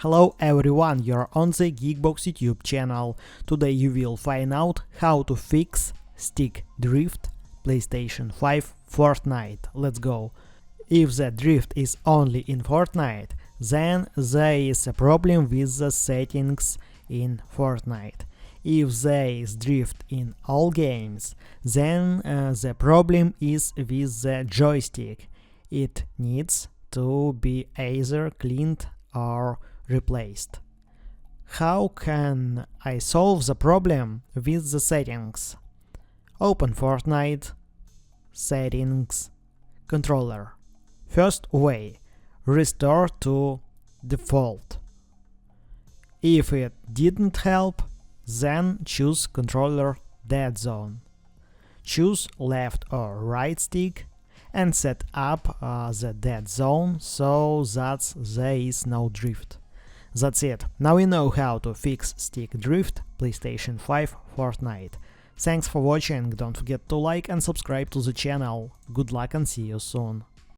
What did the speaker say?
Hello everyone, you're on the GeekBox YouTube channel. Today you will find out how to fix stick drift PlayStation 5 Fortnite. Let's go. If the drift is only in Fortnite, then there is a problem with the settings in Fortnite. If there is drift in all games, then the problem is with the joystick. It needs to be either cleaned or replaced. How can I solve the problem with the settings? Open Fortnite, Settings, Controller. First way, restore to default. If it didn't help, then choose Controller Dead Zone. Choose left or right stick and set up the dead zone so that there is no drift. That's it. Now you know how to fix stick drift PlayStation 5 Fortnite. Thanks for watching, don't forget to like and subscribe to the channel. Good luck and see you soon.